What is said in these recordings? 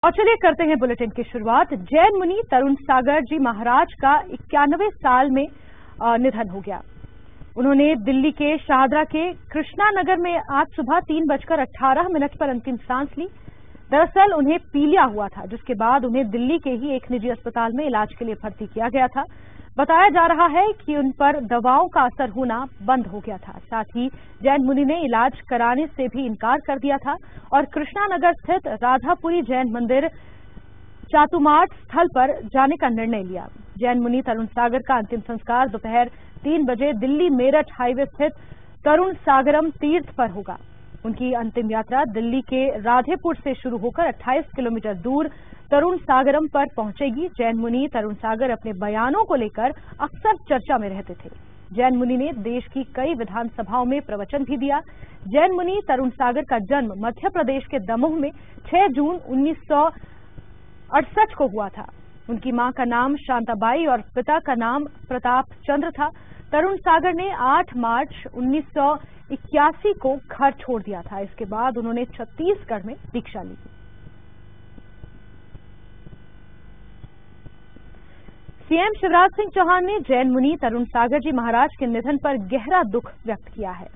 और चलिए करते हैं बुलेटिन की शुरुआत। जैन मुनि तरुण सागर जी महाराज का 91 साल में निधन हो गया। उन्होंने दिल्ली के शाहदरा के कृष्णा नगर में आज सुबह 3:18 पर अंतिम सांस ली। दरअसल उन्हें पीलिया हुआ था, जिसके बाद उन्हें दिल्ली के ही एक निजी अस्पताल में इलाज के लिए भर्ती किया गया था। बताया जा रहा है कि उन पर दवाओं का असर होना बंद हो गया था। साथ ही जैन मुनि ने इलाज कराने से भी इनकार कर दिया था और कृष्णानगर स्थित राधापुरी जैन मंदिर चातुमाठ स्थल पर जाने का निर्णय लिया। जैन मुनि तरुण सागर का अंतिम संस्कार दोपहर 3 बजे दिल्ली मेरठ हाईवे स्थित तरुण सागरम तीर्थ पर होगा। उनकी अंतिम यात्रा दिल्ली के राधेपुर से शुरू होकर 28 किलोमीटर दूर तरुण सागरम पर पहुंचेगी। जैन मुनि तरुण सागर अपने बयानों को लेकर अक्सर चर्चा में रहते थे। जैन मुनि ने देश की कई विधानसभाओं में प्रवचन भी दिया। जैन मुनि तरुण सागर का जन्म मध्य प्रदेश के दमोह में 6 जून 1968 को हुआ था। उनकी मां का नाम शांताबाई और पिता का नाम प्रताप चंद्र था। तरुण सागर ने 8 मार्च 1981 को घर छोड़ दिया था। इसके बाद उन्होंने छत्तीसगढ़ में दीक्षा ली। सीएम शिवराज सिंह चौहान ने जैन मुनि तरुण सागर जी महाराज के निधन पर गहरा दुख व्यक्त किया है।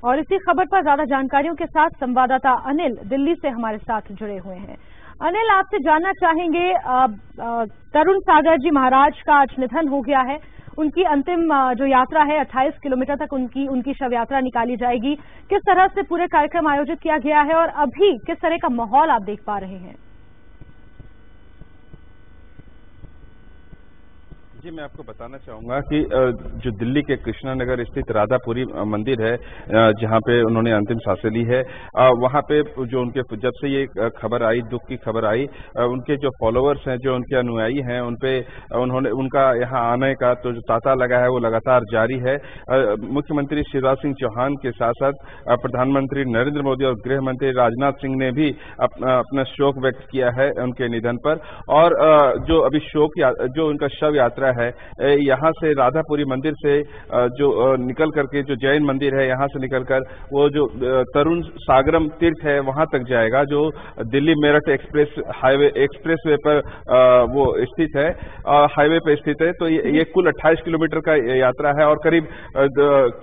और इसी खबर पर ज्यादा जानकारियों के साथ संवाददाता अनिल दिल्ली से हमारे साथ जुड़े हुए हैं। अनिल, आपसे जानना चाहेंगे, तरुण सागर जी महाराज का आज निधन हो गया है। उनकी अंतिम जो यात्रा है 28 किलोमीटर तक उनकी शव यात्रा निकाली जाएगी। किस तरह से पूरे कार्यक्रम आयोजित किया गया है और अभी किस तरह का माहौल आप देख पा रहे हैं? जी, मैं आपको बताना चाहूंगा कि जो दिल्ली के कृष्णा नगर स्थित राधापुरी मंदिर है, जहां पे उन्होंने अंतिम सांसें ली है, वहां पे जो उनके जब से ये खबर आई, दुख की खबर आई, उनके जो फॉलोअर्स हैं, जो उनके अनुयायी हैं, उनका यहाँ आने का तो जो तांता लगा है वो लगातार जारी है। मुख्यमंत्री शिवराज सिंह चौहान के साथ साथ प्रधानमंत्री नरेंद्र मोदी और गृह मंत्री राजनाथ सिंह ने भी अपना शोक व्यक्त किया है उनके निधन पर। और जो अभी जो उनका शव यात्रा है, यहाँ से राधापुरी मंदिर से जो निकल करके जो जैन मंदिर है, यहाँ से निकलकर वो जो तरुण सागरम तीर्थ है वहां तक जाएगा, जो दिल्ली मेरठ एक्सप्रेसवे पर वो स्थित है, हाईवे पर स्थित है। तो ये कुल 28 किलोमीटर का यात्रा है और करीब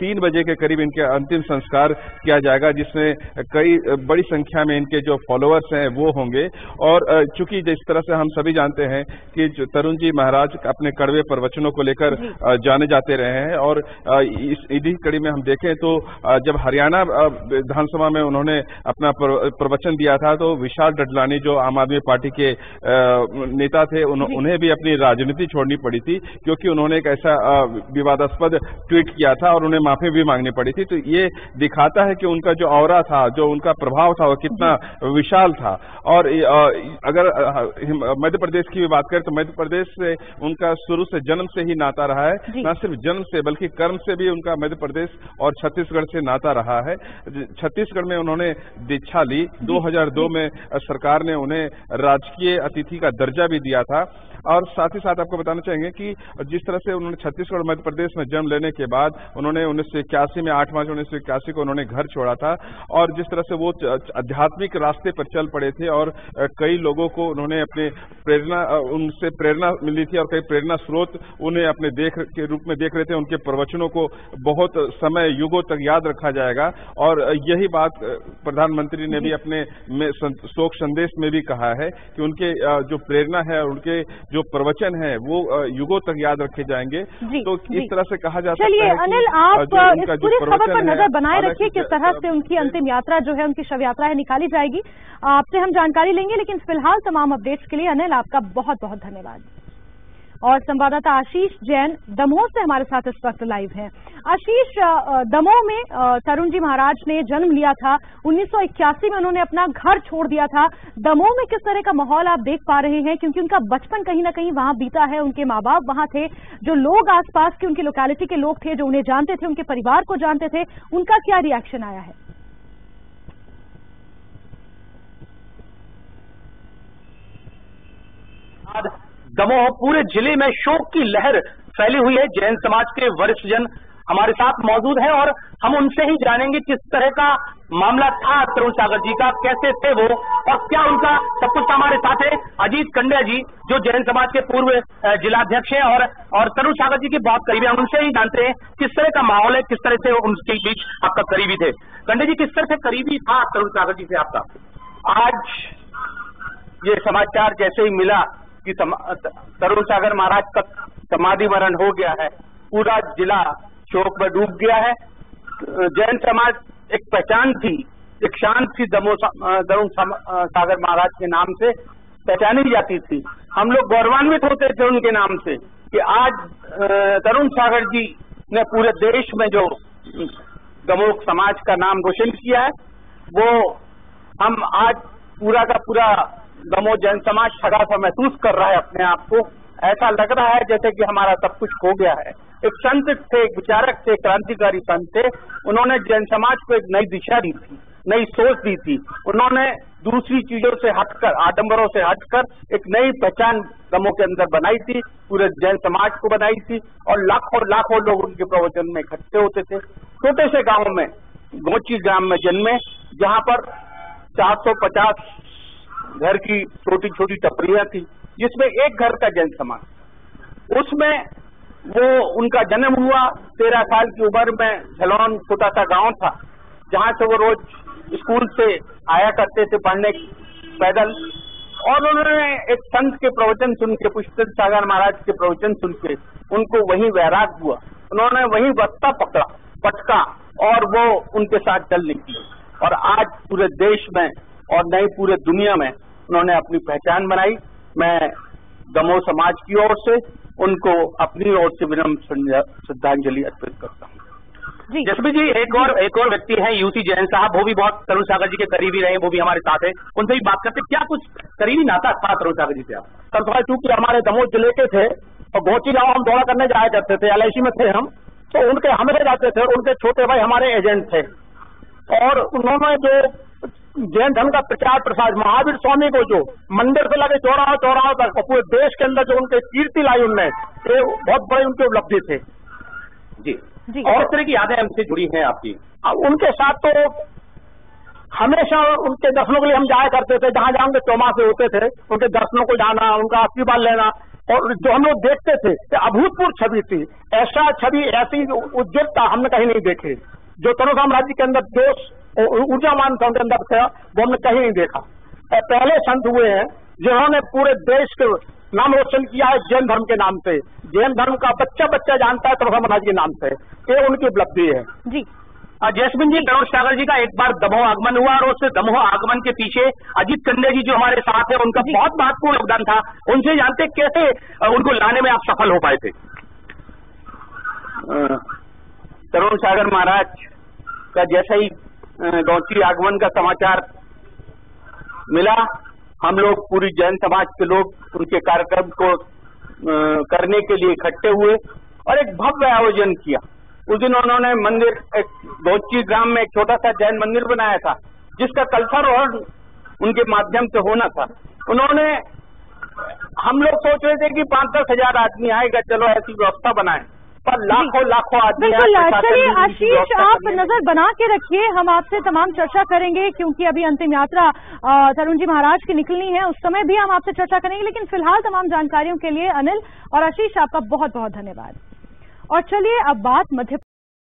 3 बजे के करीब इनके अंतिम संस्कार किया जाएगा, जिसमें कई बड़ी संख्या में इनके जो फॉलोअर्स हैं वो होंगे। और चूंकि जिस तरह से हम सभी जानते हैं कि तरुण जी महाराज अपने कड़वे प्रवचनों को लेकर जाने जाते रहे हैं और इसी कड़ी में हम देखें तो जब हरियाणा विधानसभा में उन्होंने अपना प्रवचन दिया था तो विशाल डडलानी, जो आम आदमी पार्टी के नेता थे, उन्हें भी अपनी राजनीति छोड़नी पड़ी थी, क्योंकि उन्होंने एक ऐसा विवादास्पद ट्वीट किया था और उन्हें माफी भी मांगनी पड़ी थी। तो ये दिखाता है कि उनका जो ऑरा था, जो उनका प्रभाव था, वो कितना विशाल था। और अगर मध्य प्रदेश की भी बात करें तो मध्य प्रदेश से उनका शुरू से जन्म से ही नाता रहा है। न सिर्फ जन्म से बल्कि कर्म से भी उनका मध्य प्रदेश और छत्तीसगढ़ से नाता रहा है। छत्तीसगढ़ में उन्होंने दीक्षा ली। 2002 में सरकार ने उन्हें राजकीय अतिथि का दर्जा भी दिया था। और साथ ही साथ आपको बताना चाहेंगे कि जिस तरह से उन्होंने छत्तीसगढ़ मध्य प्रदेश में जन्म लेने के बाद उन्होंने 1981 में 8 मार्च 1981 को उन्होंने घर छोड़ा था। और जिस तरह से वो आध्यात्मिक रास्ते पर चल पड़े थे और कई लोगों को उन्होंने उनसे प्रेरणा मिली थी और कई प्रेरणा स्रोत उन्हें अपने के रूप में देख रहे थे। उनके प्रवचनों को बहुत समय, युगों तक याद रखा जाएगा। और यही बात प्रधानमंत्री ने भी अपने शोक संदेश में भी कहा है कि उनके जो प्रेरणा है, उनके जो प्रवचन है, वो युगों तक याद रखे जाएंगे। तो इस तरह से कहा जा सकता है। चलिए अनिल, आप इस पूरी खबर पर नजर बनाए रखिए किस तरह से उनकी अंतिम यात्रा जो है, उनकी शव यात्रा है, निकाली जाएगी। आपसे हम जानकारी लेंगे, लेकिन फिलहाल तमाम अपडेट्स के लिए अनिल आपका बहुत बहुत धन्यवाद। और संवाददाता आशीष जैन दमोह से हमारे साथ इस वक्त लाइव हैं। आशीष, दमोह में तरुण जी महाराज ने जन्म लिया था 1981 में, उन्होंने अपना घर छोड़ दिया था। दमोह में किस तरह का माहौल आप देख पा रहे हैं, क्योंकि उनका बचपन कहीं ना कहीं वहां बीता है, उनके माँ बाप वहां थे, जो लोग आसपास के उनकी लोकेलिटी के लोग थे जो उन्हें जानते थे, उनके परिवार को जानते थे, उनका क्या रिएक्शन आया है? दमोह पूरे जिले में शोक की लहर फैली हुई है। जैन समाज के वरिष्ठ जन हमारे साथ मौजूद हैं और हम उनसे ही जानेंगे किस तरह का मामला था तरुण सागर जी का, कैसे थे वो और क्या उनका सब कुछ। हमारे साथ है अजीत कंडिया जी जो जैन समाज के पूर्व जिलाध्यक्ष हैं और तरुण सागर जी की बहुत करीबी है, उनसे ही जानते हैं किस तरह का माहौल है, किस तरह से उनके बीच आपका करीबी थे। कंडिया जी, किस तरह से करीबी था तरुण सागर जी से आपका? आज ये समाचार जैसे ही मिला कि तरुण सागर महाराज का समाधि मरण हो गया है, पूरा जिला शोक में डूब गया है। जैन समाज एक पहचान थी, एक शान थी, तरुण सागर महाराज के नाम से पहचानी जाती थी। हम लोग गौरवान्वित होते थे उनके नाम से कि आज तरुण सागर जी ने पूरे देश में जो दमोह समाज का नाम रोशन किया है, वो हम आज पूरा का पूरा दमोह जैन समाज सगा सा महसूस कर रहा है अपने आप को। ऐसा लग रहा है जैसे कि हमारा सब कुछ खो गया है। एक संत थे, एक विचारक थे, क्रांतिकारी संत थे, उन्होंने जैन समाज को एक नई दिशा दी थी, नई सोच दी थी। उन्होंने दूसरी चीजों से हटकर, आडंबरों से हटकर एक नई पहचान दमोह के अंदर बनाई थी, पूरे जैन समाज को बनाई थी और लाखों लाखों लोग उनके प्रवचन में इकट्ठे होते थे। छोटे से गांव में, गोची ग्राम में जन्मे, जहां पर 450 घर की छोटी छोटी टपरियां थी, जिसमें एक घर का जैन समाज। उसमें वो उनका जन्म हुआ। 13 साल की उम्र में झलौन छोटा सा गांव था, जहां से वो रोज स्कूल से आया करते थे पढ़ने पैदल। और उन्होंने एक संत के प्रवचन सुन के, पुष्पेंद्र सागर महाराज के प्रवचन सुन के उनको वहीं वैराग हुआ। उन्होंने वहीं बस्ता पटका और वो उनके साथ चल निकले और आज पूरे देश में और नई पूरे दुनिया में उन्होंने अपनी पहचान बनाई। मैं दमोह समाज की ओर से उनको अपनी ओर से विनम्र श्रद्धांजलि अर्पित करता हूँ। जसबीर जी, एक और व्यक्ति हैं यूसी जैन साहब, वो भी बहुत तरुण सागर जी के करीबी रहे, वो भी हमारे साथ है, उनसे भी बात करते। क्या कुछ करीबी नाता था तरुण सागर जी से आप? सर, चूंकि हमारे दमोह जिले के थे और गोची गांव हम दौड़ा करने जाया करते थे, LIC में थे हम, तो उनके हमले जाते थे और उनके छोटे भाई हमारे एजेंट थे। और उन्होंने जो जैन धर्म का प्रचार प्रसार, महावीर स्वामी को जो मंदिर से लगे चौराहा तक और पूरे देश के अंदर जो उनके कीर्ति लाई उनने, ये बहुत बड़ी उनकी उपलब्धि थे जी। और तरह की यादें हमसे जुड़ी हैं आपकी? उनके साथ तो हमेशा उनके दर्शनों के लिए हम जाया करते थे, जहां जहां उनके चौमासे होते थे, उनके दर्शनों को जाना, उनका आशीर्वाद लेना। और जो हम लोग देखते थे अभूतपूर्व छवि थी, ऐसा छवि, ऐसी उज्ज्वलता हमने कहीं नहीं देखी। जो तरुण साम्राज्य के अंदर जोश ऊर्जावान था उनके अंदर था, वो हमने कहीं नहीं देखा। पहले संत हुए हैं जिन्होंने पूरे देश के नाम रोशन किया है जैन धर्म के नाम से। जैन धर्म का बच्चा जानता है तरुण महाराज के नाम से, ये उनकी उपलब्धि है जी। जैस्मिन जी, तरुण सागर जी का एक बार दमोह आगमन हुआ और उस दमोह आगमन के पीछे अजीत कंडिया जी जो हमारे साथ है, उनका बहुत महत्वपूर्ण योगदान था। उनसे जानते कैसे उनको लाने में आप सफल हो पाए थे? तरुण सागर महाराज का जैसे ही गौची आगमन का समाचार मिला, हम लोग पूरी जैन समाज के लोग उनके कार्यक्रम को करने के लिए इकट्ठे हुए और एक भव्य आयोजन किया। उस दिन उन्होंने मंदिर, एक गौची ग्राम में एक छोटा सा जैन मंदिर बनाया था, जिसका कलशारोहण उनके माध्यम से होना था। उन्होंने, हम लोग सोच रहे थे कि 5-10 हजार आदमी आएगा, चलो ऐसी व्यवस्था बनाए, पर लाखों आदमी। चलिए आशीष, आप नजर बना के रखिए, हम आपसे तमाम चर्चा करेंगे, क्योंकि अभी अंतिम यात्रा तरुण जी महाराज की निकलनी है, उस समय भी हम आपसे चर्चा करेंगे। लेकिन फिलहाल तमाम जानकारियों के लिए अनिल और आशीष, आपका बहुत बहुत धन्यवाद। और चलिए अब बात मध्य